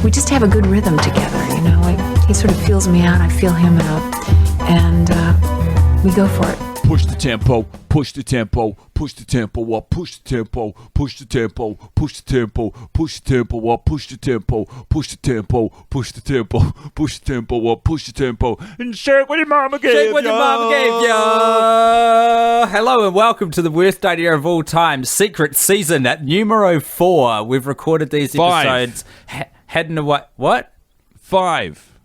we just have a good rhythm together, you know. Like, he sort of feels me out, I feel him out, and we go for it. Push the tempo, push the tempo, push the tempo up, push the tempo, push the tempo, push the tempo, push the tempo up, push the tempo, push the tempo, push the tempo, push the tempo up, push the tempo, and shake what your mama gave you. Shake what your mama gave you. Hello and welcome to the worst idea of all time, Secret Season at numero 4. We've recorded these episodes heading away. What? 5.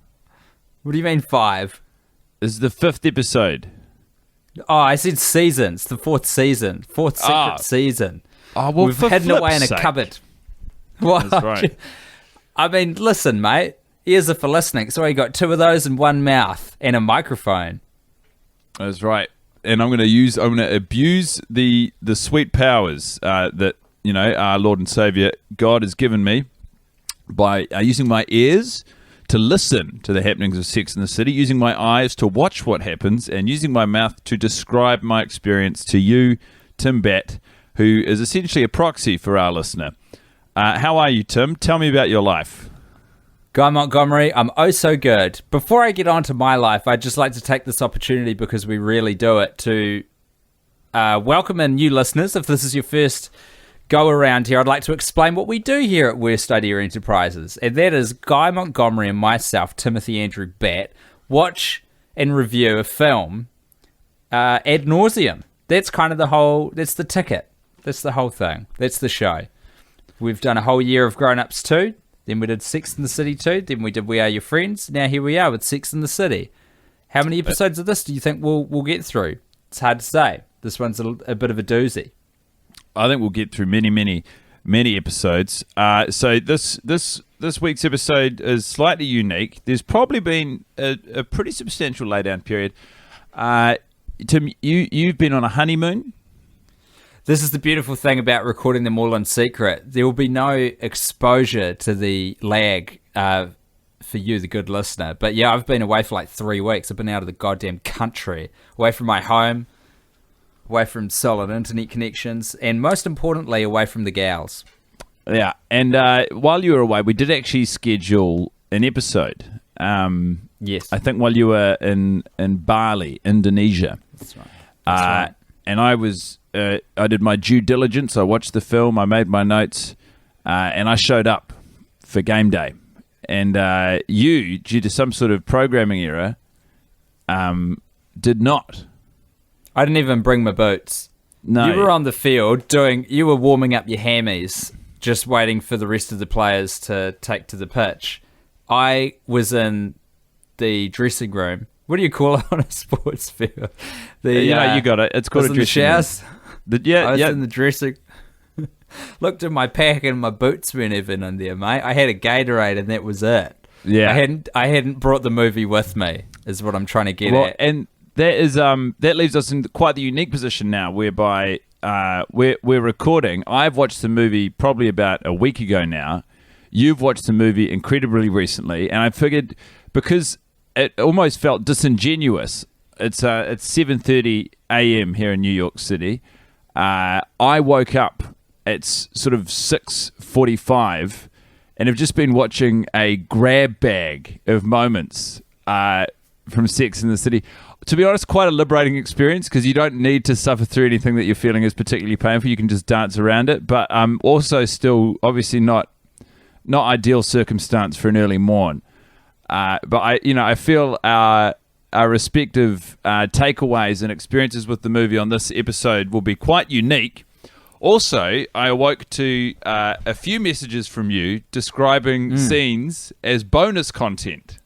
What do you mean 5? This is the 5th episode. Oh, I said seasons. The 4th season. 4th secret season. Oh, well, we've for hidden away in a sake. cupboard. What? That's right. I mean, listen, mate. Ears are for listening. So you got 2 of those and 1 mouth and a microphone. That's right. And I'm going to abuse the sweet powers that, you know, our Lord and Savior God has given me by using my ears to listen to the happenings of Sex in the City, using my eyes to watch what happens, and using my mouth to describe my experience to you, Tim Bat, who is essentially a proxy for our listener. How are you, Tim? Tell me about your life. Guy Montgomery, I'm oh so good. Before I get on to my life, I'd just like to take this opportunity, because we really do it, to welcome in new listeners. If this is your first go around here, I'd like to explain what we do here at Worst Idea Enterprises, and that is Guy Montgomery and myself, Timothy Andrew Batt, watch and review a film ad nauseum. That's kind of that's the ticket. That's the whole thing. That's the show. We've done a whole year of Grown Ups 2, then we did Sex in the City 2, then we did We Are Your Friends, now here we are with Sex in the City. How many episodes of this do you think we'll get through? It's hard to say. This one's a bit of a doozy. I think we'll get through many episodes. So this week's episode is slightly unique. There's probably been a pretty substantial laydown period. Tim, you've been on a honeymoon. This is the beautiful thing about recording them all in secret. There will be no exposure to the lag for you, the good listener. But yeah, I've been away for like 3 weeks. I've been out of the goddamn country, away from my home, away from solid internet connections, and most importantly, away from the gals. Yeah, and while you were away, we did actually schedule an episode. Yes. I think while you were in Bali, Indonesia. That's right. That's right. And I did my due diligence. I watched the film, I made my notes, and I showed up for game day. And you, due to some sort of programming error, did not. I didn't even bring my boots. No. You were on the field you were warming up your hammies, just waiting for the rest of the players to take to the pitch. I was in the dressing room. What do you call it on a sports field? You got it. It's called a dressing room. I was in the dressing. Looked at my pack and my boots weren't even in there, mate. I had a Gatorade and that was it. Yeah. I hadn't brought the movie with me, is what I'm trying to get at. And that leaves us in quite the unique position now, whereby we're recording. I've watched the movie probably about a week ago now. You've watched the movie incredibly recently, and I figured, because it almost felt disingenuous. It's 7:30 a.m. here in New York City. I woke up at sort of 6:45, and have just been watching a grab bag of moments from Sex in the City. To be honest, quite a liberating experience, because you don't need to suffer through anything that you're feeling is particularly painful. You can just dance around it. But also still, obviously not ideal circumstance for an early morn. But I feel our respective takeaways and experiences with the movie on this episode will be quite unique. Also, I awoke to a few messages from you describing scenes as bonus content.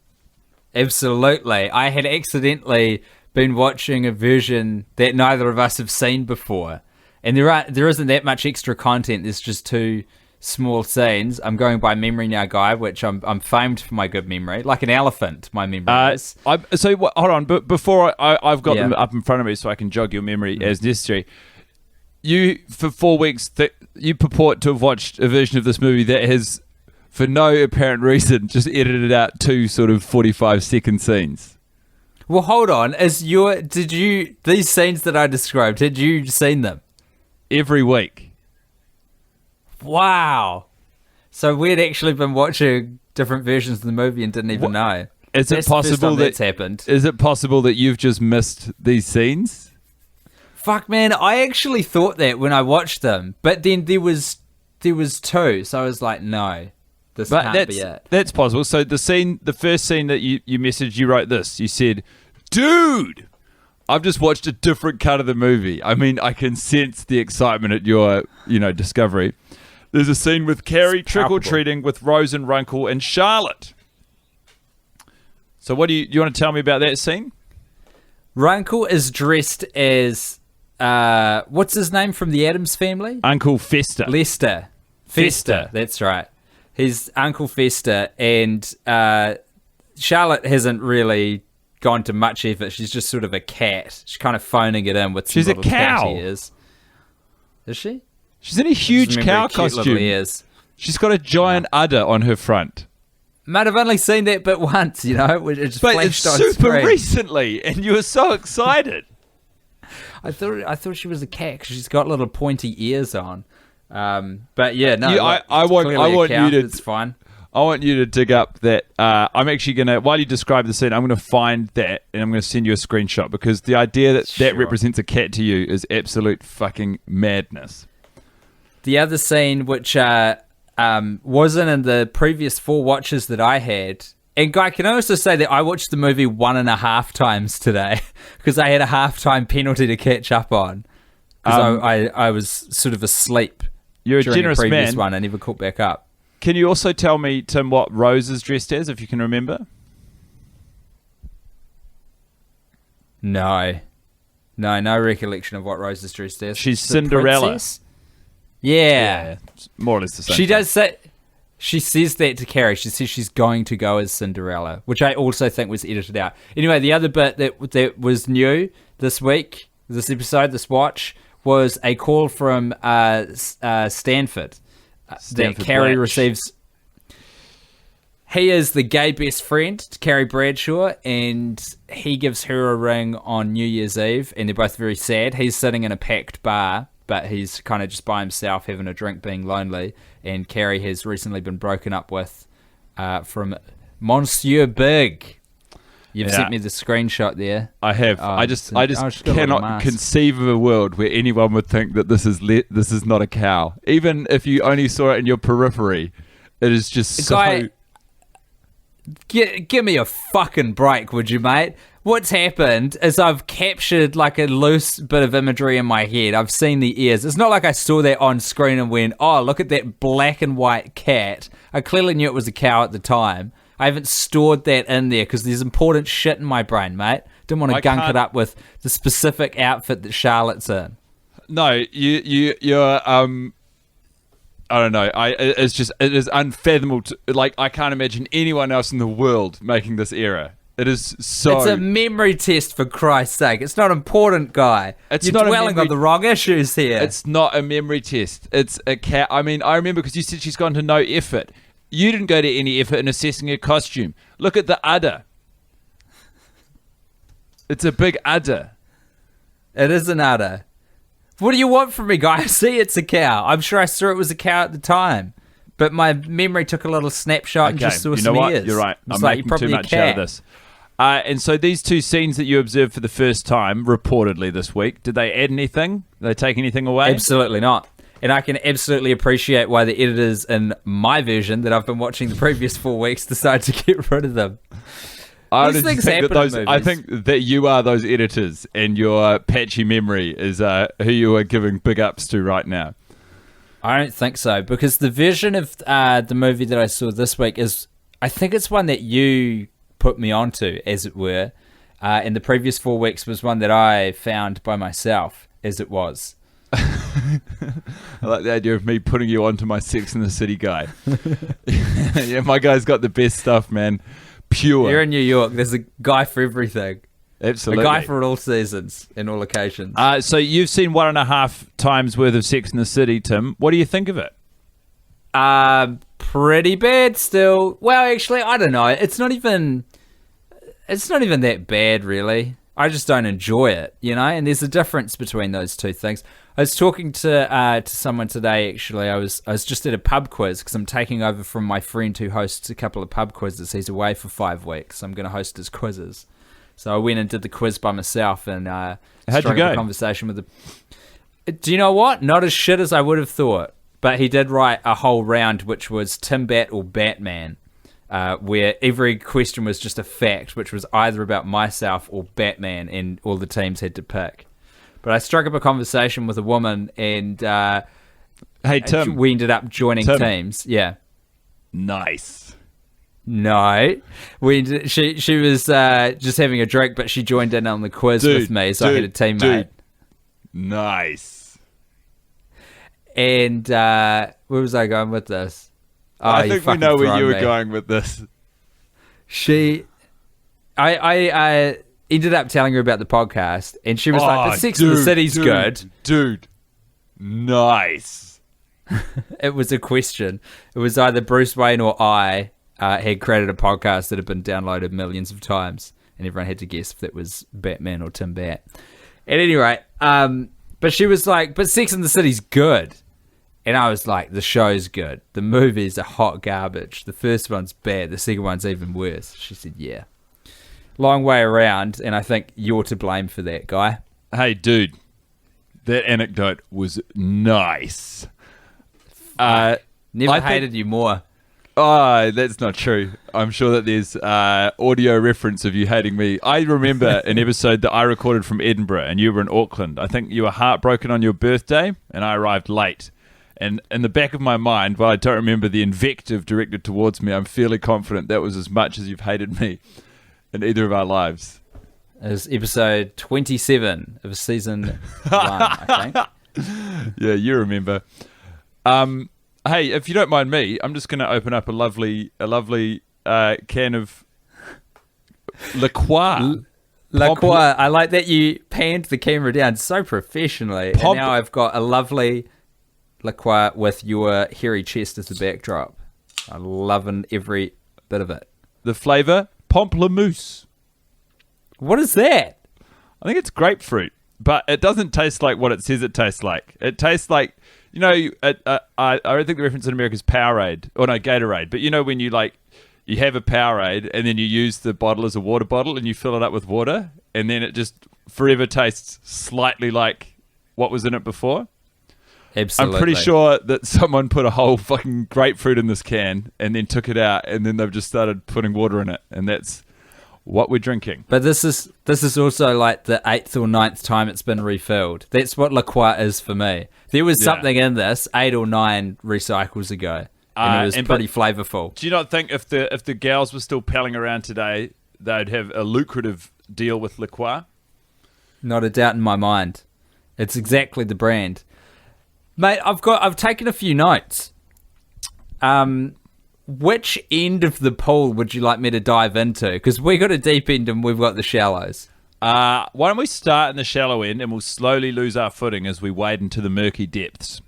Absolutely. I had accidentally been watching a version that neither of us have seen before. And there isn't that much extra content. There's just 2 small scenes. I'm going by memory now, Guy, which I'm famed for my good memory. Like an elephant, my memory is. Hold on. But before I've got them up in front of me so I can jog your memory as necessary. You, for 4 weeks, you purport to have watched a version of this movie that has, for no apparent reason, just edited out 2 sort of 45-second scenes. Well, hold on. These scenes that I described, had you seen them? Every week. Wow. So we'd actually been watching different versions of the movie and didn't even know. Is it That's the first possible time that that's happened? Is it possible that you've just missed these scenes? Fuck, man, I actually thought that when I watched them, but then there was two, so I was like, no, this can't be it. That's possible. So the first scene that you messaged, you wrote this. You said, "Dude, I've just watched a different cut of the movie. I mean, I can sense the excitement at your, discovery." There's a scene with Carrie trick-or-treating with Rose and Runkle and Charlotte. So what do you want to tell me about that scene? Runkle is dressed as what's his name from the Addams Family? Uncle Fester. Lester. Fester. That's right. He's Uncle Fester, and Charlotte hasn't really gone to much effort. She's just sort of a cat. She's kind of phoning it in with some She's a little cow. cat ears. Is she? She's in a huge cow costume. Ears. She's got a giant udder on her front. Might have only seen that bit once, it just But flashed it's on super screen. recently, and you were so excited. I thought she was a cat because she's got little pointy ears on. But yeah, no. I want you to. It's fine. I want you to dig up that. I'm actually gonna, while you describe the scene, I'm gonna find that and I'm gonna send you a screenshot because the idea that represents a cat to you is absolute fucking madness. The other scene, which wasn't in the previous 4 watches that I had. And Guy, can I also say that I watched the movie 1.5 times today because I had a halftime penalty to catch up on because I was sort of asleep. You're a during generous the previous man. one. I never caught back up. Can you also tell me, Tim, what Rose is dressed as, if you can remember? No recollection of what Rose is dressed as. She's The Cinderella. princess? Yeah. More or less the same. She does say. She says that to Carrie. She says she's going to go as Cinderella, which I also think was edited out. Anyway, the other bit that was new this week, this episode, this watch, was a call from Stanford. That Carrie Blatch. receives. He is the gay best friend to Carrie Bradshaw, and he gives her a ring on New Year's Eve, and they're both very sad. He's sitting in a packed bar, but he's kind of just by himself having a drink, being lonely, and Carrie has recently been broken up with from Monsieur Big. You've sent me the screenshot there. I have. I just cannot conceive of a world where anyone would think that this is not a cow. Even if you only saw it in your periphery, it is just so... Guy, give me a fucking break, would you, mate? What's happened is I've captured like a loose bit of imagery in my head. I've seen the ears. It's not like I saw that on screen and went, oh, look at that black and white cat. I clearly knew it was a cow at the time. I haven't stored that in there because there's important shit in my brain, mate. Didn't want to gunk it up with the specific outfit that Charlotte's in. No, you're I don't know. It is unfathomable. I can't imagine anyone else in the world making this error. It is so... It's a memory test, for Christ's sake. It's not important, Guy. You're dwelling on the wrong issues here. It's not a memory test. It's a cat. I mean, I remember because you said she's gone to no effort. You didn't go to any effort in assessing her costume. Look at the udder. It's a big udder. It is an udder. What do you want from me, Guy? I see it's a cow. I'm sure I saw it was a cow at the time. But my memory took a little snapshot and just saw some ears. You're right. It's I'm like, making too much out of this. And so these 2 scenes that you observed for the first time, reportedly this week, did they add anything? Did they take anything away? Absolutely not. And I can absolutely appreciate why the editors in my version that I've been watching the previous 4 weeks decided to get rid of them. These things happen in movies. I think that you are those editors, and your patchy memory is who you are giving big ups to right now. I don't think so, because the version of the movie that I saw this week is, I think it's one that you put me onto, as it were. And the previous 4 weeks was one that I found by myself, as it was. I like the idea of me putting you onto my Sex and the City guy. Yeah, my guy's got the best stuff, man. Pure. You're in New York. There's a guy for everything. Absolutely. A guy for all seasons and all occasions. So you've seen 1.5 times worth of Sex and the City, Tim. What do you think of it? Pretty bad still. Well, actually, I don't know. It's not even that bad, really. I just don't enjoy it, and there's a difference between those two things. I was talking to someone today, actually. I was just at a pub quiz because I'm taking over from my friend who hosts a couple of pub quizzes. He's away for 5 weeks, so I'm going to host his quizzes. So I went and did the quiz by myself and how'd you struck go? up a conversation with Do you know what? Not as shit as I would have thought, but he did write a whole round which was Timbat or Batman. Where every question was just a fact, which was either about myself or Batman, and all the teams had to pick. But I struck up a conversation with a woman, and Hey, Tim. we ended up joining teams. Yeah. Nice. No, she was just having a drink, but she joined in on the quiz with me, so I had a teammate. Nice. And where was I going with this? Oh, I think we know where you were going with this. I ended up telling her about the podcast, and she was like, "The Sex in the City's good." Dude, nice. It was a question. It was either Bruce Wayne or I had created a podcast that had been downloaded millions of times, and everyone had to guess if it was Batman or Tim Bat. At any rate, but she was like, "But Sex in the City's good." And I was like, the show's good. The movies are hot garbage. The first one's bad. The second one's even worse. She said, yeah. Long way around, and I think you're to blame for that, Guy. Hey, dude. That anecdote was nice. Never hated you more. Oh, that's not true. I'm sure that there's audio reference of you hating me. I remember an episode that I recorded from Edinburgh, and you were in Auckland. I think you were heartbroken on your birthday, and I arrived late. And in the back of my mind, while I don't remember the invective directed towards me, I'm fairly confident that was as much as you've hated me in either of our lives. It was episode 27 of season 1, I think. Yeah, you remember. Hey, if you don't mind me, I'm just going to open up a lovely can of La Croix. La Croix. I like that you panned the camera down so professionally. And now I've got a lovely La Croix with your hairy chest as the backdrop. I'm loving every bit of it. The flavour, Pamplemousse. What is that? I think it's grapefruit, but it doesn't taste like what it says it tastes like. It tastes like, I don't think the reference in America is Powerade, or no, Gatorade, but when you have a Powerade and then you use the bottle as a water bottle and you fill it up with water and then it just forever tastes slightly like what was in it before. Absolutely. I'm pretty sure that someone put a whole fucking grapefruit in this can and then took it out and then they've just started putting water in it, and that's what we're drinking. But this is also like the 8th or 9th time it's been refilled. That's what La Croix is for me. There was something in this 8 or 9 recycles ago, and it was pretty flavorful. Do you not think if the gals were still palling around today, they'd have a lucrative deal with La Croix? Not a doubt in my mind. It's exactly the brand. Mate, I've taken a few notes. Which end of the pool would you like me to dive into? Because we got a deep end and we've got the shallows. Why don't we start in the shallow end and we'll slowly lose our footing as we wade into the murky depths.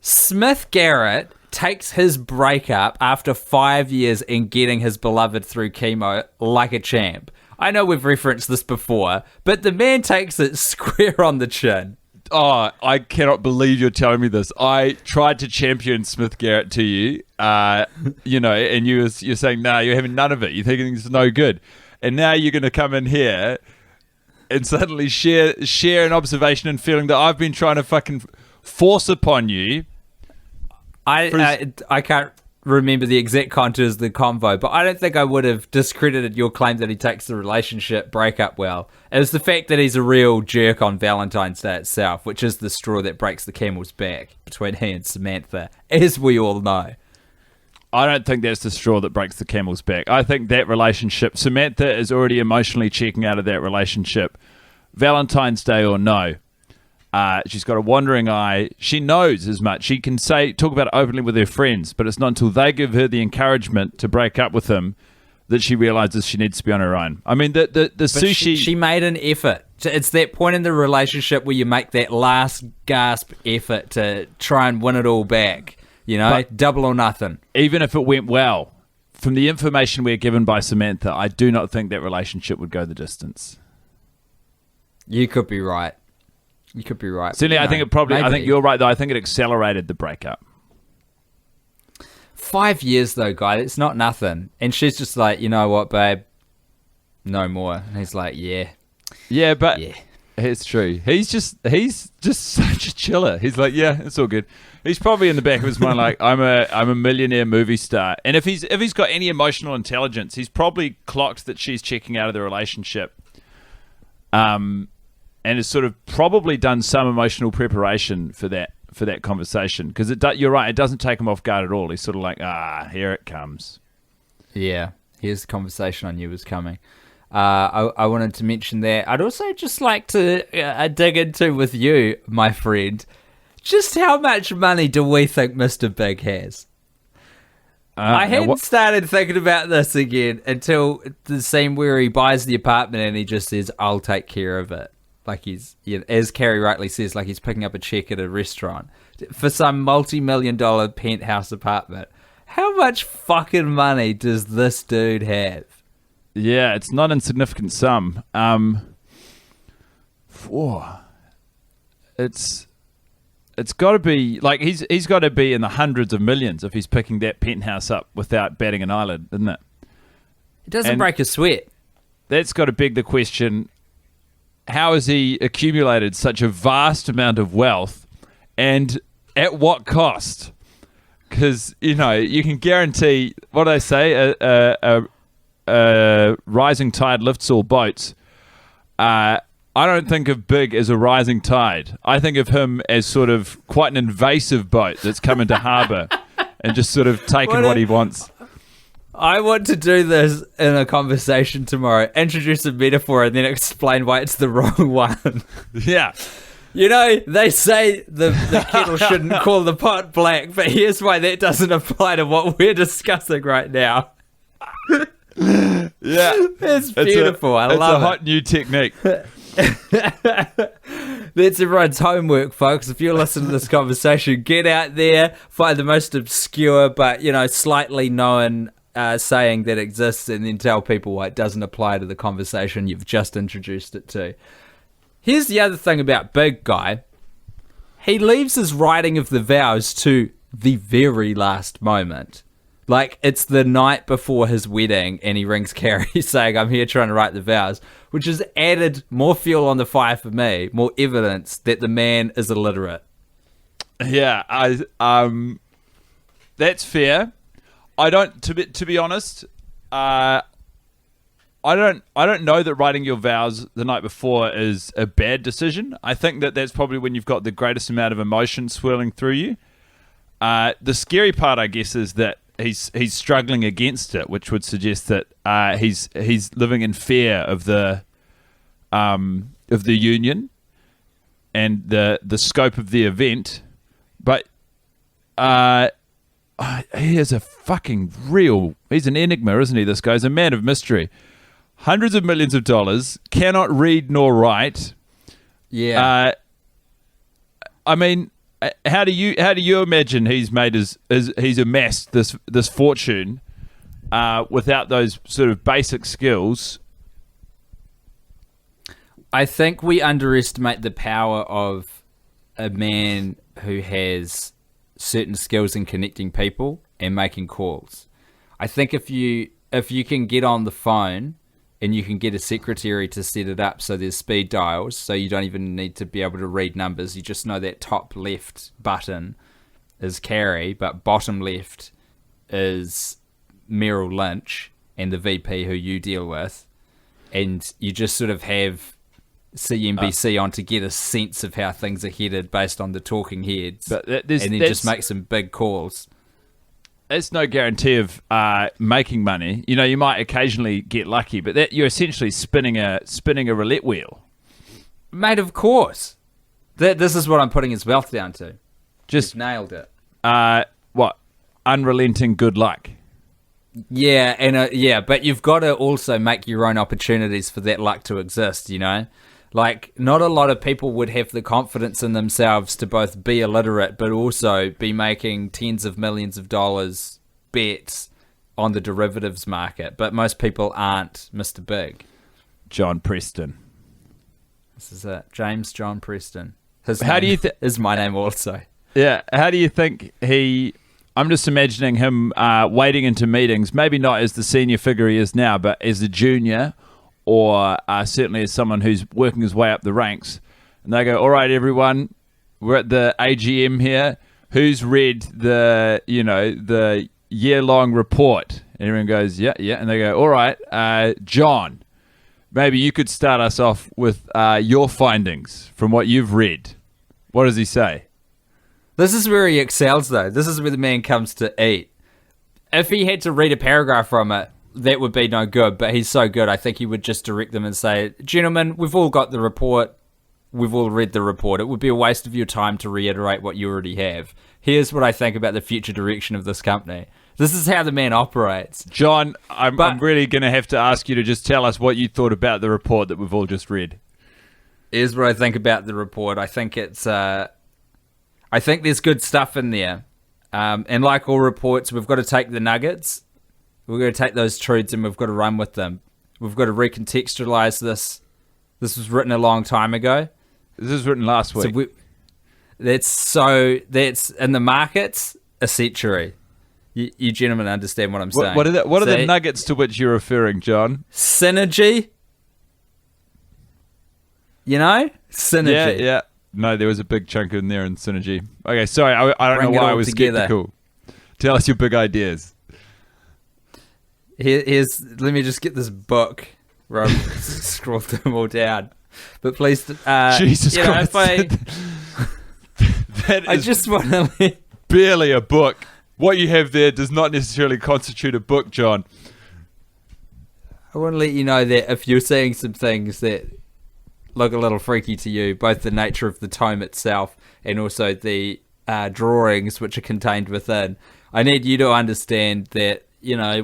Smith Garrett takes his breakup after 5 years in getting his beloved through chemo like a champ. I know we've referenced this before, but the man takes it square on the chin. Oh, I cannot believe you're telling me this. I tried to champion Smith Garrett to you, and you're saying, no, you're having none of it. You're thinking it's no good. And now you're going to come in here and suddenly share an observation and feeling that I've been trying to fucking force upon you. I can't remember the exact contours of the convo, but I don't think I would have discredited your claim that he takes the relationship breakup well. It was the fact that he's a real jerk on Valentine's Day itself, which is the straw that breaks the camel's back between he and Samantha, as we all know. I don't think that's the straw that breaks the camel's back. I think that relationship, Samantha is already emotionally checking out of that relationship. Valentine's Day or no. She's got a wandering eye. She knows as much. She can talk about it openly with her friends, but it's not until they give her the encouragement to break up with him that she realizes she needs to be on her own. I mean, the sushi... She made an effort. It's that point in the relationship where you make that last gasp effort to try and win it all back. But double or nothing. Even if it went well, from the information we're given by Samantha, I do not think that relationship would go the distance. You could be right. You could be right. Certainly, I think it probably. I maybe. think you're right, though. I think it accelerated the breakup. 5 years, though, guy. It's not nothing. And she's just like, you know what, babe? No more. And he's like, yeah. Yeah, but Yeah. it's true. He's just such a chiller. He's like, yeah, it's all good. He's probably in the back of his mind like, I'm a millionaire movie star. And if he's got any emotional intelligence, he's probably clocked that she's checking out of the relationship. And has sort of probably done some emotional preparation for that conversation, because you're right, it doesn't take him off guard at all. He's sort of like, here it comes. Yeah. Here's the conversation I knew was coming. I wanted to mention that. I'd also just like to dig into with you, my friend, just how much money do we think Mr. Big has? I hadn't started thinking about this again until the scene where he buys the apartment and he just says, I'll take care of it. Like he's, as Carrie rightly says, like he's picking up a check at a restaurant for some multi-million-dollar penthouse apartment. How much fucking money does this dude have? Yeah, it's not an insignificant sum. It's got to be like he's got to be in the hundreds of millions if he's picking that penthouse up without batting an eyelid, isn't it? It doesn't break a sweat. That's got to beg the question: how has he accumulated such a vast amount of wealth, and at what cost? Because you can guarantee what they say: a rising tide lifts all boats. I don't think of Big as a rising tide. I think of him as sort of quite an invasive boat that's come into harbour and just sort of taken what he wants. I want to do this in a conversation tomorrow. Introduce a metaphor and then explain why it's the wrong one. Yeah. They say the kettle shouldn't call the pot black, but here's why that doesn't apply to what we're discussing right now. Yeah. It's beautiful. I love it. It's a hot new technique. That's everyone's homework, folks. If you're listening to this conversation, get out there, find the most obscure but slightly known saying that exists, and then tell people why it doesn't apply to the conversation you've just introduced it to. Here's the other thing about Big Guy. He leaves his writing of the vows to the very last moment. Like, it's the night before his wedding, and he rings Carrie saying, I'm here trying to write the vows, which has added more fuel on the fire for me, more evidence that the man is illiterate. Yeah, that's fair. I don't, to be honest, I don't know that writing your vows the night before is a bad decision. I think that's probably when you've got the greatest amount of emotion swirling through you. The scary part, I guess, is that he's struggling against it, which would suggest that he's living in fear of the union and the scope of the event. But he is a fucking he's an enigma, isn't he? This guy's a man of mystery. Hundreds of millions of dollars, cannot read nor write. Yeah. I mean, how do you imagine he's amassed this fortune without those sort of basic skills? I think we underestimate the power of a man who has certain skills in connecting people and making calls. I think if you can get on the phone and you can get a secretary to set it up so there's speed dials, so you don't even need to be able to read numbers. You just know that top left button is Carrie, but bottom left is Merrill Lynch and the VP who you deal with. And you just sort of have CNBC on to get a sense of how things are headed based on the talking heads. But and then just make some big calls. It's no guarantee of making money. You might occasionally get lucky, but that you're essentially spinning a roulette wheel. Mate, of course. This is what I'm putting his wealth down to. Just You've nailed it. What? Unrelenting good luck. Yeah, and but you've got to also make your own opportunities for that luck to exist, Like, not a lot of people would have the confidence in themselves to both be illiterate but also be making tens of millions of dollars bets on the derivatives market. But most people aren't Mr. Big. John Preston. This is it. James John Preston. His How do name you is my name also. Yeah. How do you think I'm just imagining him wading into meetings, maybe not as the senior figure he is now, but as a junior, or certainly as someone who's working his way up the ranks. And they go, all right, everyone, we're at the AGM here. Who's read the year-long report? And everyone goes, yeah. And they go, all right, John, maybe you could start us off with your findings from what you've read. What does he say? This is where he excels, though. This is where the man comes to eat. If he had to read a paragraph from it, that would be no good. But he's so good, I think he would just direct them and say, gentlemen, we've all got the report. We've all read the report. It would be a waste of your time to reiterate what you already have. Here's what I think about the future direction of this company. This is how the man operates. John, I'm really going to have to ask you to just tell us what you thought about the report that we've all just read. Here's what I think about the report. I think it's... I think there's good stuff in there. And like all reports, we've got to take the nuggets. We've got to take those truths and we've got to run with them. We've got to recontextualize this. This was written a long time ago. This was written last week. That's in the markets, a century. You gentlemen understand what I'm saying. What are the nuggets to which you're referring, John? Synergy. Synergy. Yeah. No, there was a big chunk in there in synergy. Okay, sorry, I don't know why I was skeptical. Tell us your big ideas. Let me just get this book where I've scrolled them all down. But please, Jesus Christ. That I just want to barely a book. What you have there does not necessarily constitute a book, John. I want to let you know that if you're seeing some things that look a little freaky to you, both the nature of the tome itself and also the drawings which are contained within, I need you to understand that,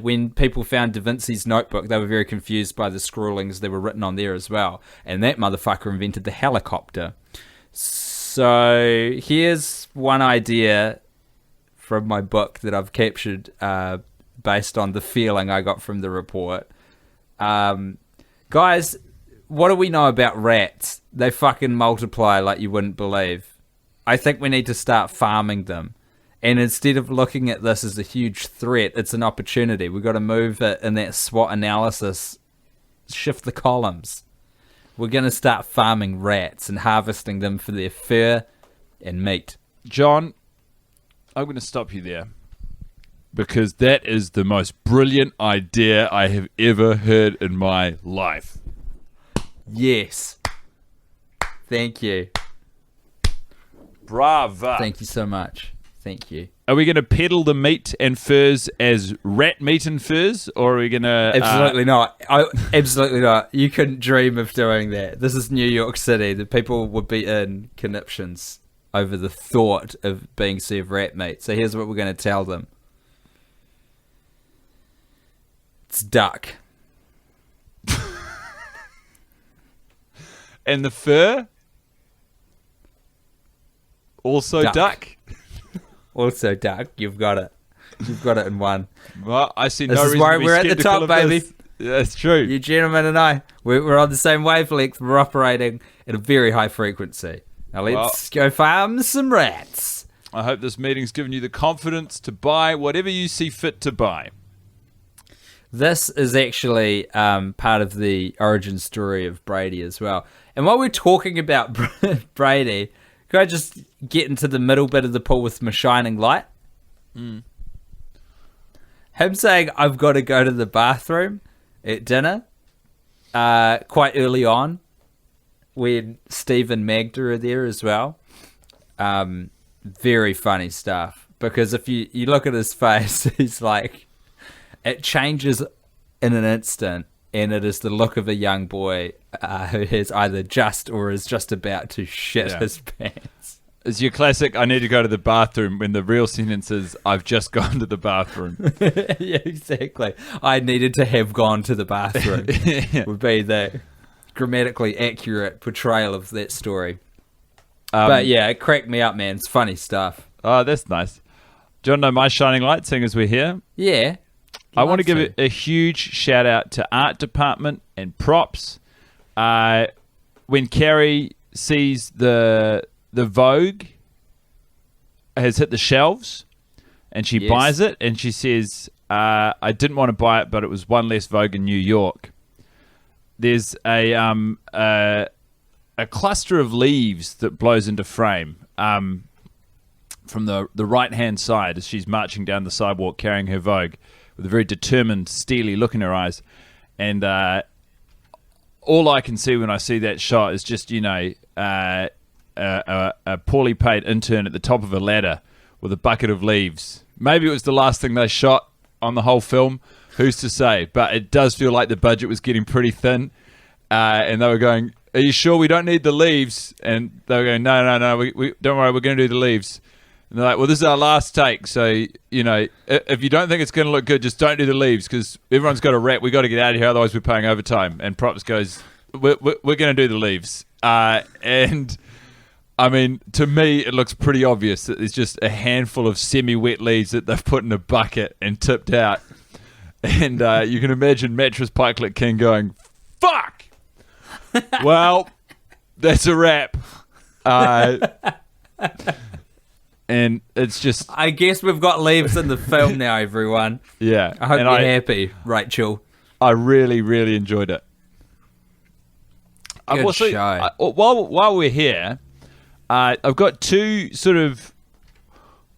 when people found Da Vinci's notebook, they were very confused by the scrawlings that were written on there as well. And that motherfucker invented the helicopter. So here's one idea from my book that I've captured based on the feeling I got from the report. Guys, what do we know about rats? They fucking multiply like you wouldn't believe. I think we need to start farming them. And instead of looking at this as a huge threat, it's an opportunity. We've got to move it in that SWOT analysis, shift the columns. We're going to start farming rats and harvesting them for their fur and meat. John, I'm going to stop you there. Because that is the most brilliant idea I have ever heard in my life. Yes. Thank you. Brava. Thank you so much. Thank you. Are we going to peddle the meat and furs as rat meat and furs, or are we going to... Absolutely not. Absolutely not. You couldn't dream of doing that. This is New York City. The people would be in conniptions over the thought of being served rat meat. So here's what we're going to tell them. It's duck. And the fur? Also duck. Also duck. You've got it. You've got it in one. Well, I see no This is reason why to be we're at the skeptical top, of baby. this. Yeah, that's true. You gentlemen and I, we're on the same wavelength. We're operating at a very high frequency. Now let's go farm some rats. I hope this meeting's given you the confidence to buy whatever you see fit to buy. This is actually part of the origin story of Brady as well. And while we're talking about Brady, can I just get into the middle bit of the pool with my shining light? Him saying, I've got to go to the bathroom at dinner quite early on when Steve and Magda are there as well. Very funny stuff. Because if you look at his face, he's like... It changes in an instant, and it is the look of a young boy who has either just or is just about to shit his pants. It's your classic, I need to go to the bathroom, when the real sentence is, I've just gone to the bathroom. Yeah, exactly. I needed to have gone to the bathroom. Would be the grammatically accurate portrayal of that story. But yeah, it cracked me up, man. It's funny stuff. Oh, that's nice. Do you want to know my shining light, seeing as we're here? Yeah. I want to give a huge shout out to art department and props. We when Carrie sees the Vogue has hit the shelves, and she buys it, and she says, "I didn't want to buy it, but it was one less Vogue in New York." There's a cluster of leaves that blows into frame from the right hand side as she's marching down the sidewalk carrying her Vogue with a very determined, steely look in her eyes, and all I can see when I see that shot is just a poorly paid intern at the top of a ladder with a bucket of leaves. Maybe it was the last thing they shot on the whole film. Who's to say? But it does feel like the budget was getting pretty thin, and they were going, "Are you sure we don't need the leaves?" And they were going, "No, we don't worry, we're going to do the leaves." And they're like, "Well, this is our last take, so if you don't think it's going to look good, just don't do the leaves because everyone's got a wrap. We got to get out of here, otherwise we're paying overtime." And props goes, "We're going to do the leaves." And I mean, to me, it looks pretty obvious that there's just a handful of semi-wet leaves that they've put in a bucket and tipped out. And you can imagine Mattress Pikelet King going, "Fuck!" Well, that's a wrap. And it's just... I guess we've got leaves in the film now, everyone. Yeah. I hope you're happy, Rachel. I really, really enjoyed it. Good also, show. While we're here, I've got two sort of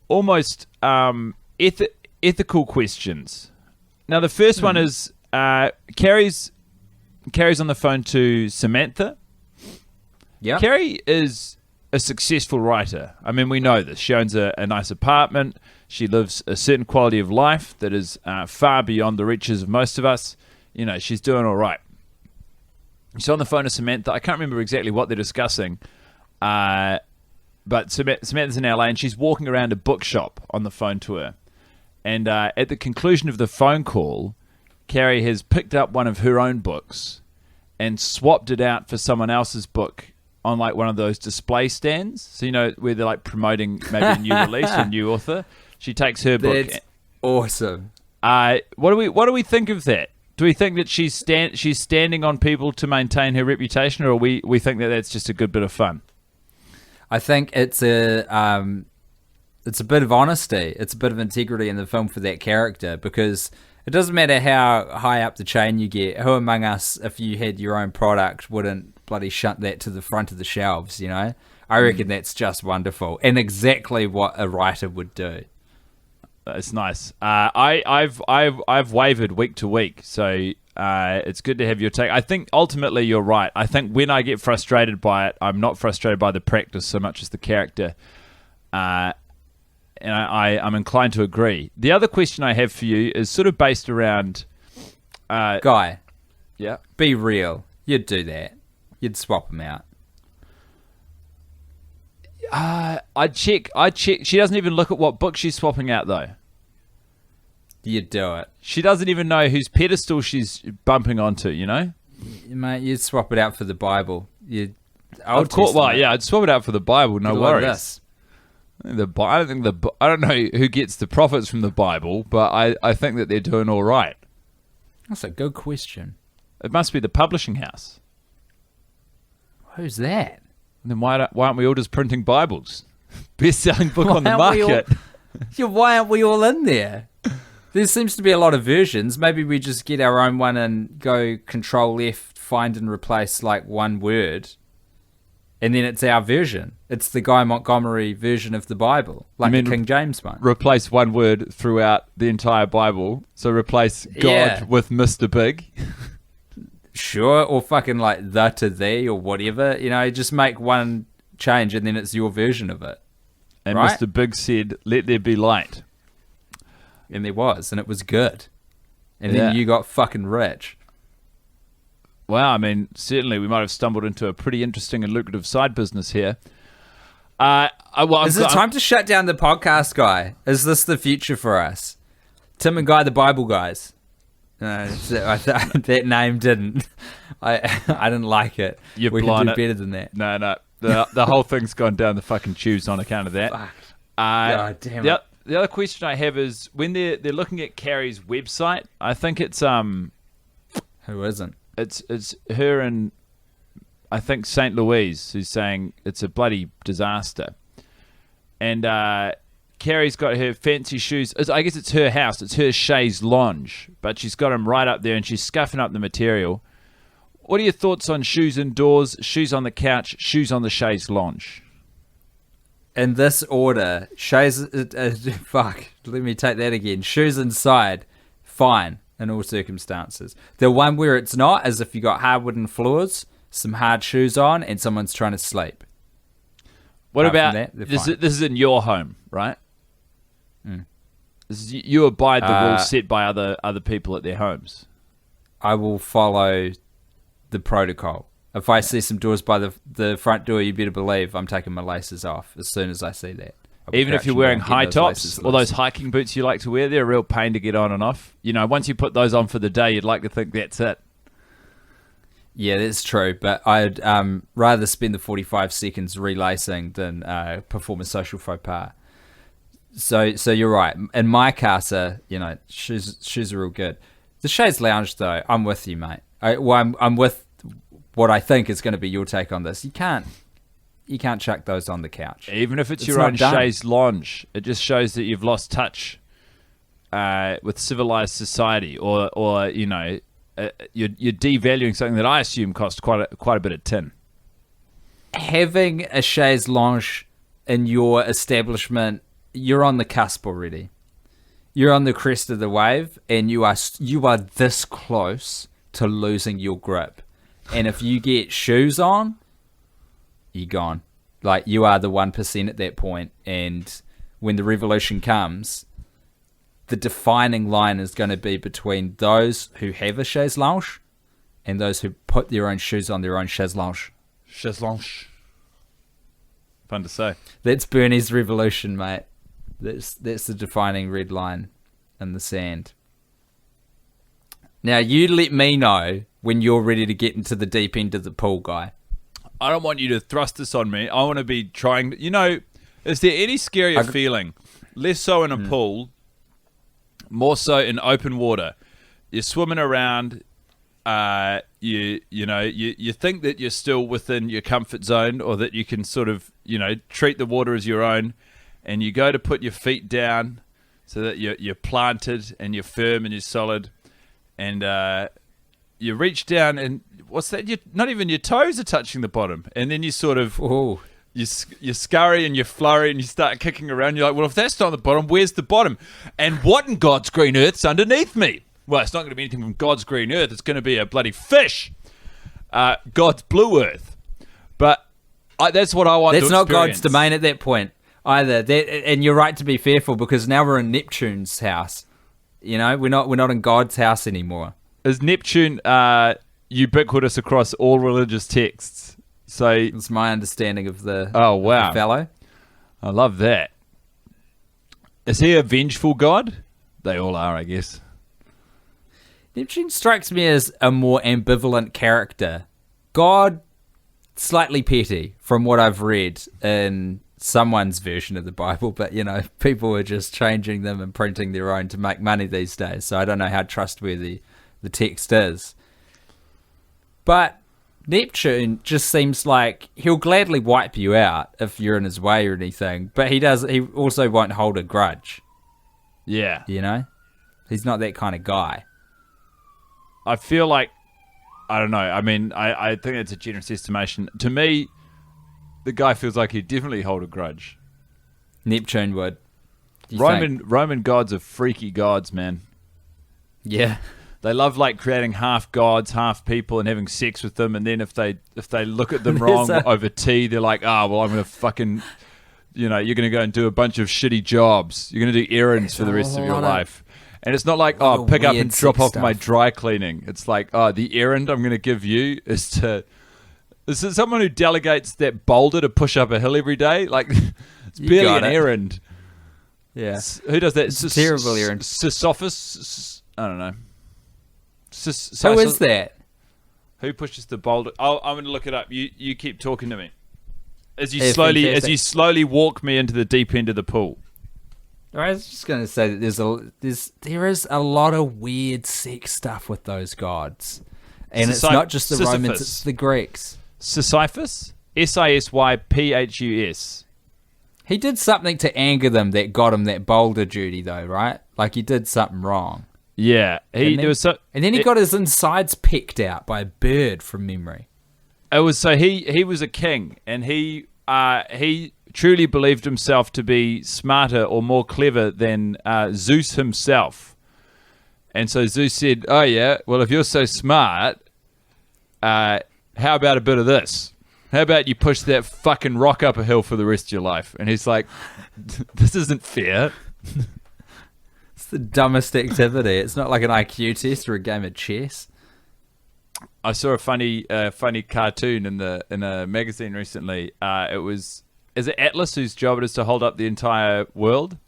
almost ethical questions. Now, the first one is Carrie's on the phone to Samantha. Yeah. Carrie is a successful writer. I mean, we know this. She owns a nice apartment. She lives a certain quality of life that is far beyond the reaches of most of us. She's doing all right. She's on the phone to Samantha. I can't remember exactly what they're discussing, but Samantha's in LA, and she's walking around a bookshop on the phone to her. And at the conclusion of the phone call, Carrie has picked up one of her own books and swapped it out for someone else's book on like one of those display stands. So, where they're like promoting maybe a new release or a new author. She takes her book. That's awesome. What do we think of that? Do we think that she's standing on people to maintain her reputation, or we think that that's just a good bit of fun? I think it's a bit of honesty. It's a bit of integrity in the film for that character, because it doesn't matter how high up the chain you get. Who among us, if you had your own product, wouldn't bloody shunt that to the front of the shelves, I reckon that's just wonderful and exactly what a writer would do. It's nice. I've wavered week to week, so it's good to have your take. I think ultimately you're right. I think when I get frustrated by it, I'm not frustrated by the practice so much as the character. And I'm inclined to agree. The other question I have for you is sort of based around... Guy, yeah, be real. You'd do that. You'd swap them out. I'd check. She doesn't even look at what book she's swapping out, though. You'd do it. She doesn't even know whose pedestal she's bumping onto, Mate, you'd swap it out for the Bible. I'd swap it out for the Bible, no worries. I don't know who gets the profits from the Bible, but I think that they're doing all right. That's a good question. It must be the publishing house. Who's that? Then why aren't we all just printing Bibles? Best-selling book on the market. Why aren't we all in there? There seems to be a lot of versions. Maybe we just get our own one and go Control F, find and replace like one word, and then it's our version. It's the Guy Montgomery version of the Bible, like the King James one. Replace one word throughout the entire Bible. So replace God with Mr. Big. Sure, or fucking like the to thee or whatever. Just make one change and then it's your version of it. And right? Mr. Big said, "Let there be light." And there was, and it was good. And then you got fucking rich. Well, I mean, certainly we might have stumbled into a pretty interesting and lucrative side business here. Is it time to shut down the podcast, Guy? Is this the future for us? Tim and Guy, the Bible guys. No, that name didn't. I didn't like it. We can do better than that. No. The whole thing's gone down the fucking tubes on account of that. Fuck. God damn it. The other question I have is when they're looking at Carrie's website. I think it's who isn't? It's her and I think St. Louise, who's saying it's a bloody disaster. And Carrie's got her fancy shoes. I guess it's her house. It's her chaise lounge. But she's got them right up there and she's scuffing up the material. What are your thoughts on shoes indoors, shoes on the couch, shoes on the chaise lounge? In this order, chaise... fuck, let me take that again. Shoes inside, fine in all circumstances. The one where it's not is if you got hard wooden floors, some hard shoes on, and someone's trying to sleep. What Apart about... from that, this fine. is in your home, right? This is, you abide the rules set by other people at their homes. I will follow the protocol. If I see some doors by the front door, you better believe I'm taking my laces off as soon as I see that. Even if you're wearing high tops or those hiking boots you like to wear, they're a real pain to get on and off. You know, once you put those on for the day, you'd like to think that's it. Yeah, that's true. But I'd rather spend the 45 seconds relacing than perform a social faux pas. So you're right. In my casa, you know, shoes are real good. The chaise lounge, though, I'm with you, mate. I'm with what I think is going to be your take on this. You can't chuck those on the couch. Even if it's your own chaise lounge, it just shows that you've lost touch with civilized society, or you know, you're devaluing something that I assume cost quite a bit of tin. Having a chaise lounge in your establishment, you're on the cusp already. You're on the crest of the wave, and you are this close to losing your grip. And if you get shoes on, you're gone. Like, you are the 1% at that point. And when the revolution comes, the defining line is going to be between those who have a chaise lounge and those who put their own shoes on their own chaise lounge. Chaise lounge. Fun to say. That's Bernie's revolution, mate. That's the defining red line in the sand. Now, you let me know when you're ready to get into the deep end of the pool, guy. I don't want you to thrust this on me. I want to be trying... You know, is there any scarier feeling? Less so in a pool, more so in open water. You're swimming around. You think that you're still within your comfort zone, or that you can sort of, you know, treat the water as your own, and you go to put your feet down so that you're planted and you're firm and you're solid, and you reach down and what's that? Not even your toes are touching the bottom, and then you sort of you scurry and you flurry and you start kicking around. You're like, well, if that's not the bottom, where's the bottom? And what in God's green earth's underneath me? Well, it's not going to be anything from God's green earth. It's going to be a bloody fish. God's blue earth. But that's what I want to experience. That's not God's domain at that point either. And you're right to be fearful, because now we're in Neptune's house. You know, we're not in God's house anymore. Is Neptune ubiquitous across all religious texts? So it's my understanding of the wow, of the fellow. I love that. Is he a vengeful god? They all are, I guess. Neptune strikes me as a more ambivalent character. God, slightly petty from what I've read in someone's version of the Bible, but, you know, people are just changing them and printing their own to make money these days, so I don't know how trustworthy the text is. But Neptune just seems like he'll gladly wipe you out if you're in his way or anything, but he also won't hold a grudge. Yeah. You know? He's not that kind of guy. I feel like, I don't know, I mean, I think it's a generous estimation. To me, the guy feels like he'd definitely hold a grudge. Neptune would. Roman gods are freaky gods, man. Yeah. They love like creating half gods, half people, and having sex with them. And then if they look at them wrong over tea, they're like, I'm going to fucking, you know, you're going to go and do a bunch of shitty jobs. You're going to do errands for the rest of your life. And it's not like, pick up and drop off my dry cleaning. It's like, the errand I'm going to give you is to... Is it someone who delegates that boulder to push up a hill every day? Like, it's barely an errand. Yeah. Who does that? It's a terrible errand. Sisyphus? I don't know. Who is that? Who pushes the boulder? I'm going to look it up. You keep talking to me. As you slowly walk me into the deep end of the pool. I was just going to say that there is a lot of weird sex stuff with those gods. And it's not just the Romans, it's the Greeks. Sisyphus? Sisyphus. He did something to anger them that got him that boulder duty, though, right? Like he did something wrong. Yeah, And then he got his insides picked out by a bird from memory. It was so he was a king, and he truly believed himself to be smarter or more clever than Zeus himself. And so Zeus said, "Oh yeah, well if you're so smart, how about a bit of this? How about you push that fucking rock up a hill for the rest of your life?" And he's like, "This isn't fair." It's the dumbest activity. It's not like an IQ test or a game of chess. I saw a funny cartoon in a magazine recently. Is it Atlas whose job it is to hold up the entire world?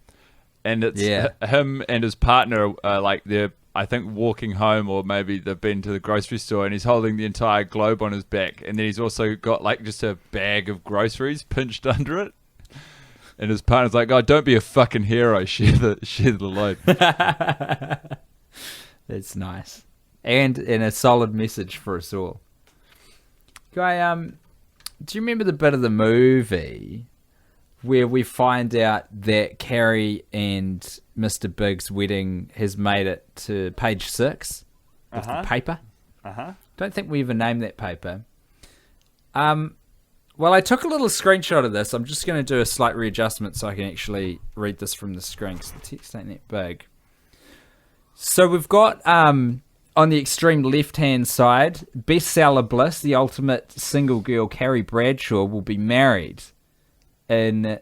And it's him and his partner like they're, I think, walking home, or maybe they've been to the grocery store, and he's holding the entire globe on his back, and then he's also got like just a bag of groceries pinched under it. And his partner's like, "Oh, don't be a fucking hero. Share the load." That's nice, and a solid message for us all. Guy, do you remember the bit of the movie where we find out that Carrie and Mr. Big's wedding has made it to page 6 of the paper? Don't think we even named that paper. Well, I took a little screenshot of this. I'm just going to do a slight readjustment so I can actually read this from the screen because the text ain't that big. So we've got, on the extreme left-hand side, bestseller bliss, the ultimate single girl, Carrie Bradshaw, will be married in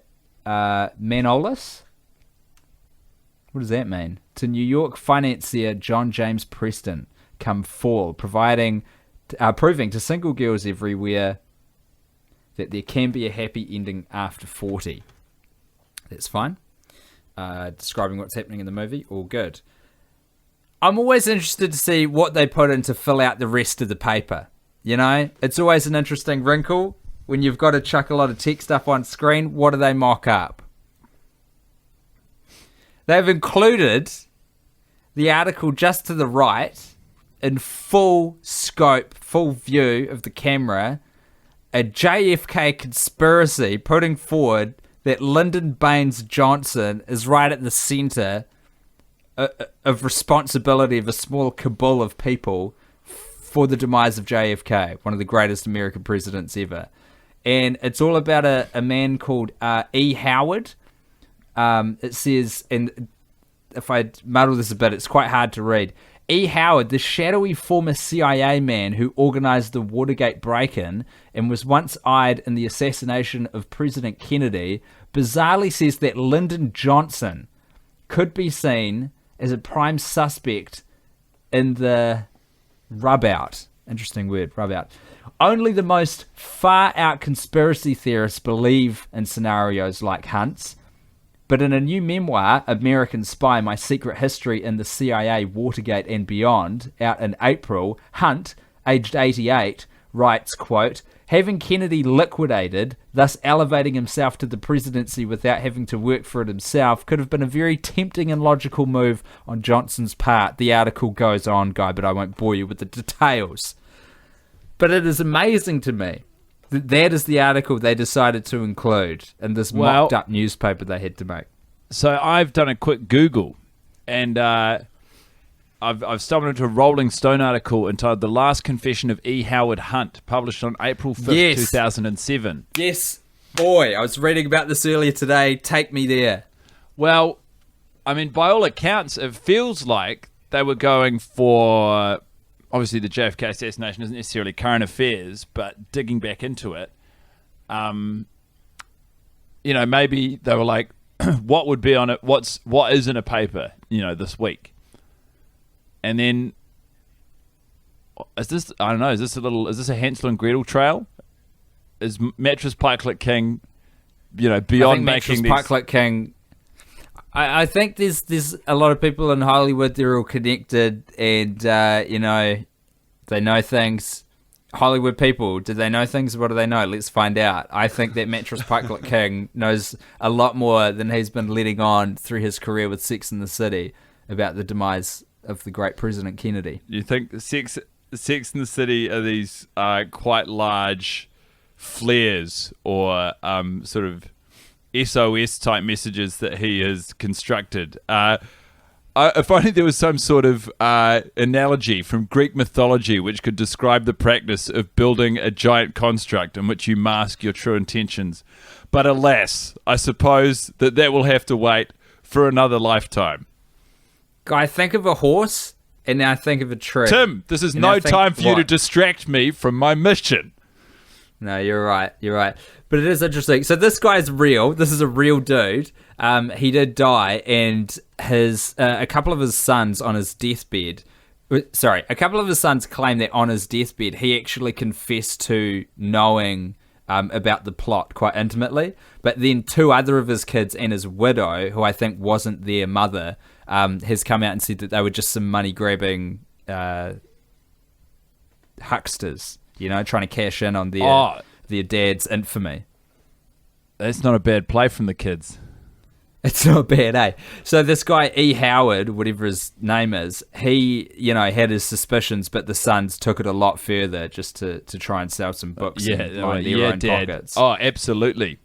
Manolis. What does that mean? To New York financier John James Preston come fall, proving to single girls everywhere that there can be a happy ending after 40. That's fine. Describing what's happening in the movie, all good. I'm always interested to see what they put in to fill out the rest of the paper. You know, it's always an interesting wrinkle when you've got to chuck a lot of text up on screen. What do they mock up? They've included the article just to the right in full scope, full view of the camera, a JFK conspiracy putting forward that Lyndon Baines Johnson is right at the center of responsibility of a small cabal of people for the demise of JFK, one of the greatest American presidents ever. And it's all about a man called E. Howard. It says, and if I muddle this a bit, it's quite hard to read. E. Howard, the shadowy former CIA man who organized the Watergate break-in and was once eyed in the assassination of President Kennedy, bizarrely says that Lyndon Johnson could be seen as a prime suspect in the rub-out. Interesting word, rub-out. Only the most far-out conspiracy theorists believe in scenarios like Hunt's. But in a new memoir, American Spy, My Secret History in the CIA, Watergate and Beyond, out in April, Hunt, aged 88, writes, quote, having Kennedy liquidated, thus elevating himself to the presidency without having to work for it himself, could have been a very tempting and logical move on Johnson's part. The article goes on, Guy, but I won't bore you with the details. But it is amazing to me that is the article they decided to include in this mocked-up newspaper they had to make. So I've done a quick Google, and I've stumbled into a Rolling Stone article entitled "The Last Confession of E. Howard Hunt," published on April 5th, 2007. Yes, boy, I was reading about this earlier today. Take me there. Well, I mean, by all accounts, it feels like they were going for... Obviously, the JFK assassination isn't necessarily current affairs, but digging back into it, maybe they were like, what would be on it? What is in a paper, this week? And then, is this a Hansel and Gretel trail? Is Mattress Pikelet King, beyond making these... Pikelet King... I think there's a lot of people in Hollywood, they're all connected, and, they know things. Hollywood people, do they know things? What do they know? Let's find out. I think that Mattress Pikelet King knows a lot more than he's been letting on through his career with Sex and the City about the demise of the great President Kennedy. You think Sex Sex and the City are these quite large flares or sort of SOS type messages that he has constructed. If only there was some sort of analogy from Greek mythology which could describe the practice of building a giant construct in which you mask your true intentions. But alas, I suppose that will have to wait for another lifetime. I think of a horse, and now I think of a tree. Tim, this is no time for you to distract me from my mission. No, you're right. But it is interesting. So this guy's real. This is a real dude. He did die, and a couple of his sons on his deathbed. A couple of his sons claim that on his deathbed he actually confessed to knowing about the plot quite intimately. But then two other of his kids and his widow, who I think wasn't their mother, has come out and said that they were just some money grabbing hucksters. Trying to cash in on their dad's infamy. That's not a bad play from the kids. It's not bad, eh? So this guy, E. Howard, whatever his name is, he, had his suspicions, but the sons took it a lot further just to try and sell some books and line their own pockets. Oh, absolutely.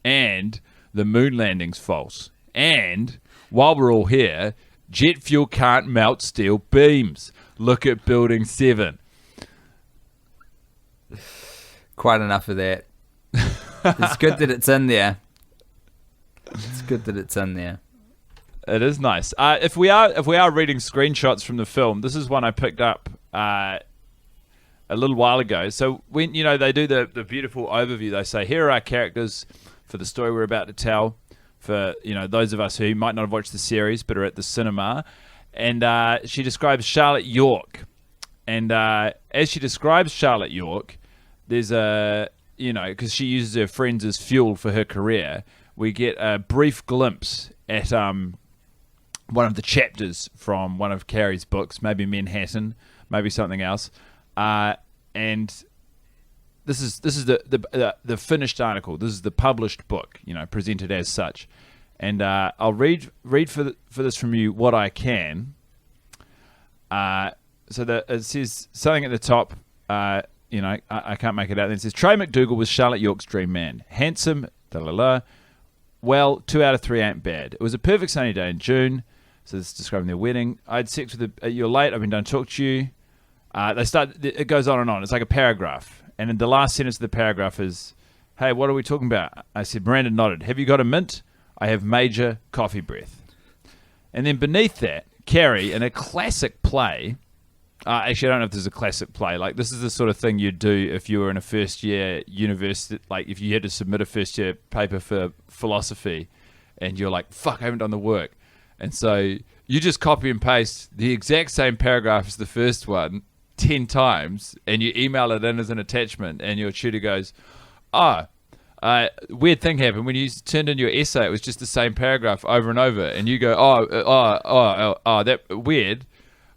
And the moon landing's false. And while we're all here, jet fuel can't melt steel beams. Look at Building 7. Quite enough of that. It's good that it's in there. It is nice. If we are reading screenshots from the film, this is one I picked up a little while ago. So when they do the beautiful overview, they say here are our characters for the story we're about to tell. For those of us who might not have watched the series but are at the cinema, and she describes Charlotte York, and as she describes Charlotte York, there's because she uses her friends as fuel for her career. We get a brief glimpse at one of the chapters from one of Carrie's books, maybe Manhattan, maybe something else, and this is the finished article. This is the published book, presented as such, and I'll read for this from you what I can. It says something at the top. I can't make it out. Then it says Trey McDougal was Charlotte York's dream man, handsome, Well, 2 out of 3 ain't bad. It was a perfect sunny day in June. So this is describing their wedding. I had sex with you're late. I've been done to talk to you. It goes on and on. It's like a paragraph. And in the last sentence of the paragraph is, hey, what are we talking about? I said, Miranda nodded. Have you got a mint? I have major coffee breath. And then beneath that, Carrie, in a classic play, actually, I don't know if this is a classic play. Like, this is the sort of thing you'd do if you were in a first-year university, like if you had to submit a first-year paper for philosophy, and you're like, fuck, I haven't done the work. And so you just copy and paste the exact same paragraph as the first one 10 times, and you email it in as an attachment, and your tutor goes, weird thing happened. When you turned in your essay, it was just the same paragraph over and over, and you go, that weird.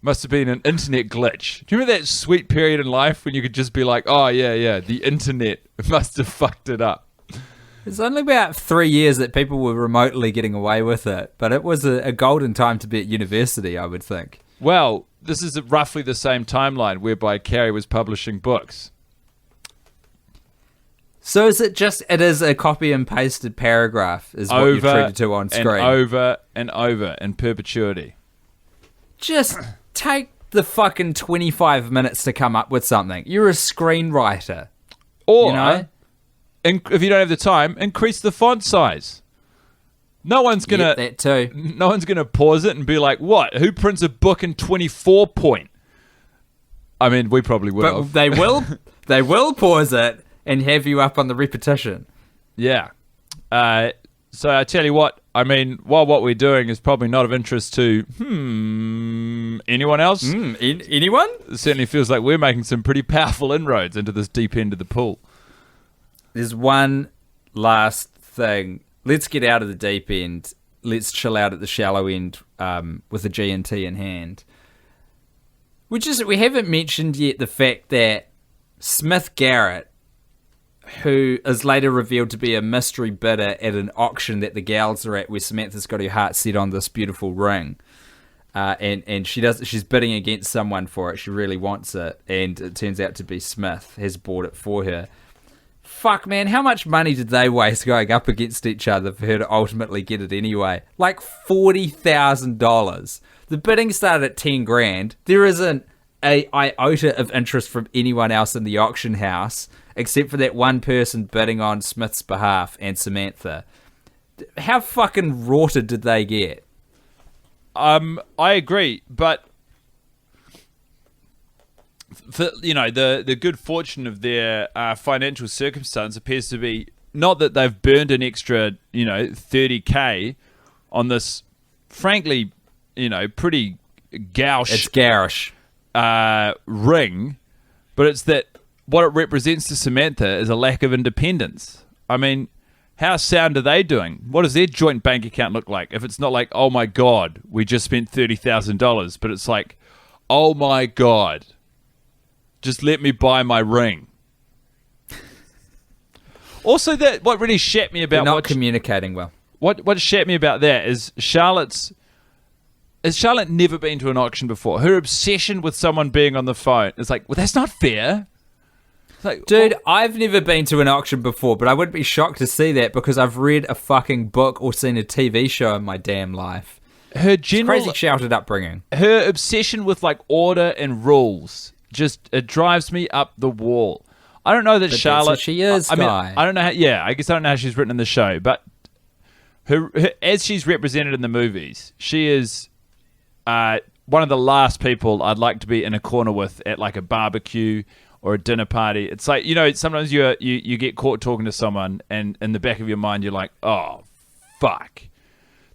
Must have been an internet glitch. Do you remember that sweet period in life when you could just be like, oh, yeah, the internet must have fucked it up? It's only about 3 years that people were remotely getting away with it, but it was a golden time to be at university, I would think. Well, this is roughly the same timeline whereby Carrie was publishing books. So is it is a copy and pasted paragraph is what you've treated to on screen? And over in perpetuity. Just take the fucking 25 minutes to come up with something. You're a screenwriter. Or, if you don't have the time, increase the font size. No one's gonna that too. No one's gonna pause it and be like, "What? Who prints a book in 24 point?" I mean, we probably will. But they will. They will pause it and have you up on the repetition. Yeah. So I tell you what. I mean, while what we're doing is probably not of interest to anyone else. Anyone? It certainly feels like we're making some pretty powerful inroads into this deep end of the pool. There's one last thing. Let's get out of the deep end. Let's chill out at the shallow end with a G&T in hand. We haven't mentioned yet the fact that Smith Garrett, who is later revealed to be a mystery bidder at an auction that the gals are at where Samantha's got her heart set on this beautiful ring, and she's bidding against someone for it. She really wants it, and it turns out to be Smith has bought it for her. Fuck, man, how much money did they waste going up against each other for her to ultimately get it anyway? Like $40,000. The bidding started at 10 grand. There isn't a iota of interest from anyone else in the auction house except for that one person bidding on Smith's behalf and Samantha. How fucking rorted did they get? I agree, but for, the good fortune of their financial circumstance appears to be not that they've burned an extra, $30K on this, frankly, pretty gauche. It's garish. Ring, but it's that what it represents to Samantha is a lack of independence. I mean, how sound are they doing? What does their joint bank account look like? If it's not like, oh my God, we just spent $30,000, but it's like, oh my God, just let me buy my ring. Also, that what really shat me about They're not communicating well. What shat me about that is Has Charlotte never been to an auction before? Her obsession with someone being on the phone is like, well, that's not fair. Like, dude, I've never been to an auction before, but I wouldn't be shocked to see that because I've read a fucking book or seen a TV show in my damn life. Her general crazy shouted upbringing. Her obsession with like order and rules it drives me up the wall. I don't know that but Charlotte. That's what she is, I mean, guy. I don't know how. Yeah, I guess I don't know how she's written in the show, but her as she's represented in the movies, she is one of the last people I'd like to be in a corner with at like a barbecue or a dinner party. It's like, sometimes you get caught talking to someone and in the back of your mind you're like, oh, fuck.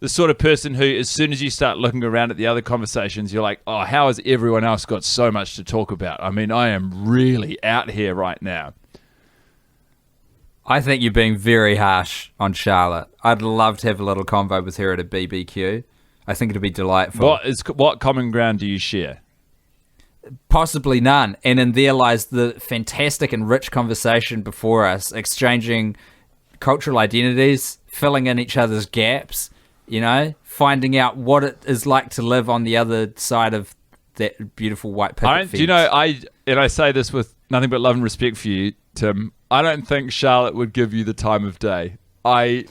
The sort of person who, as soon as you start looking around at the other conversations, you're like, oh, how has everyone else got so much to talk about? I mean, I am really out here right now. I think you're being very harsh on Charlotte. I'd love to have a little convo with her at a BBQ. I think it'd be delightful. What common ground do you share? Possibly none. And in there lies the fantastic and rich conversation before us, exchanging cultural identities, filling in each other's gaps, finding out what it is like to live on the other side of that beautiful white picket fence. I say this with nothing but love and respect for you, Tim, I don't think Charlotte would give you the time of day. I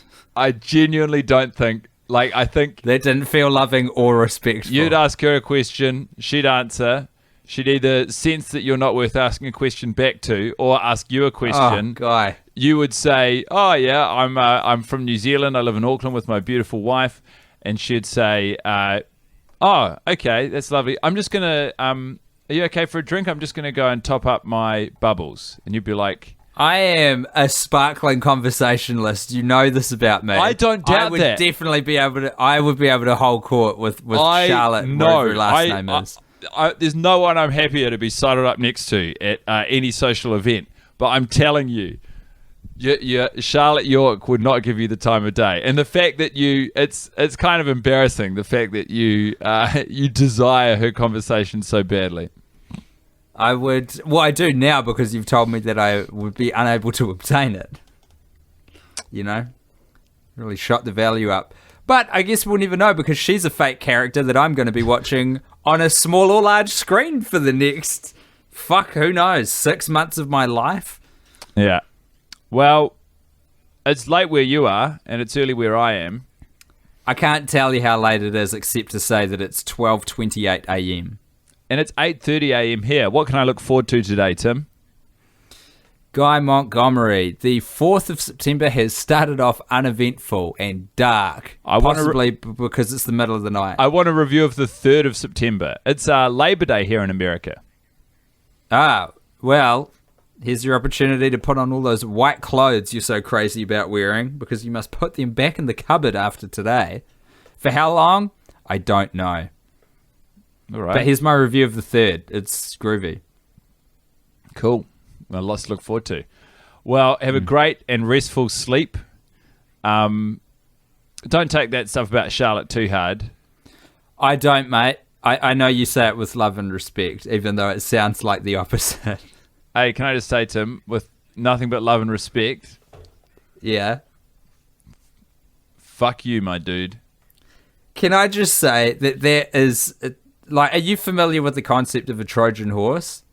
genuinely don't think. Like, I think that didn't feel loving or respectful. You'd ask her a question, she'd answer. She'd either sense that you're not worth asking a question back to, or ask you a question. Oh, guy. You would say, "Oh yeah, I'm from New Zealand. I live in Auckland with my beautiful wife," and she'd say, "Oh, okay, that's lovely. I'm just gonna. Are you okay for a drink? I'm just gonna go and top up my bubbles." And you'd be like, I am a sparkling conversationalist. You know this about me. I don't doubt that. I would definitely be able to. I would be able to hold court with Charlotte. Whatever her last name is. There's no one I'm happier to be sidled up next to at any social event. But I'm telling you, Charlotte York would not give you the time of day. And the fact that it's kind of embarrassing. The fact that you desire her conversation so badly. I would. Well, I do now because you've told me that I would be unable to obtain it. Really shot the value up. But I guess we'll never know because she's a fake character that I'm going to be watching on a small or large screen for the next, who knows, 6 months of my life. Yeah. Well, it's late where you are and it's early where I am. I can't tell you how late it is except to say that it's 12:28 a.m. And it's 8:30 a.m. here. What can I look forward to today, Tim? Guy Montgomery. The 4th of September has started off uneventful and dark. Possibly because it's the middle of the night. I want a review of the 3rd of September. It's Labor Day here in America. Ah, well, here's your opportunity to put on all those white clothes you're so crazy about wearing because you must put them back in the cupboard after today. For how long? I don't know. All right. But here's my review of the 3rd. It's groovy. Cool. Well, lots to look forward to. Well, have a great and restful sleep. Don't take that stuff about Charlotte too hard. I don't, mate. I know you say it with love and respect, even though it sounds like the opposite. Hey, can I just say, Tim, with nothing but love and respect? Yeah. Fuck you, my dude. Can I just say that there is, like, are you familiar with the concept of a Trojan horse?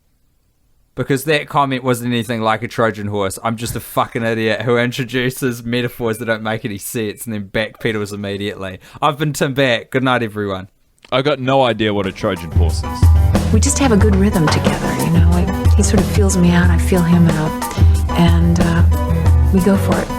Because that comment wasn't anything like a Trojan horse. I'm just a fucking idiot who introduces metaphors that don't make any sense and then backpedals immediately. I've been Tim Back. Good night, everyone. I got no idea what a Trojan horse is. We just have a good rhythm together, you know. He sort of feels me out, I feel him out, and we go for it.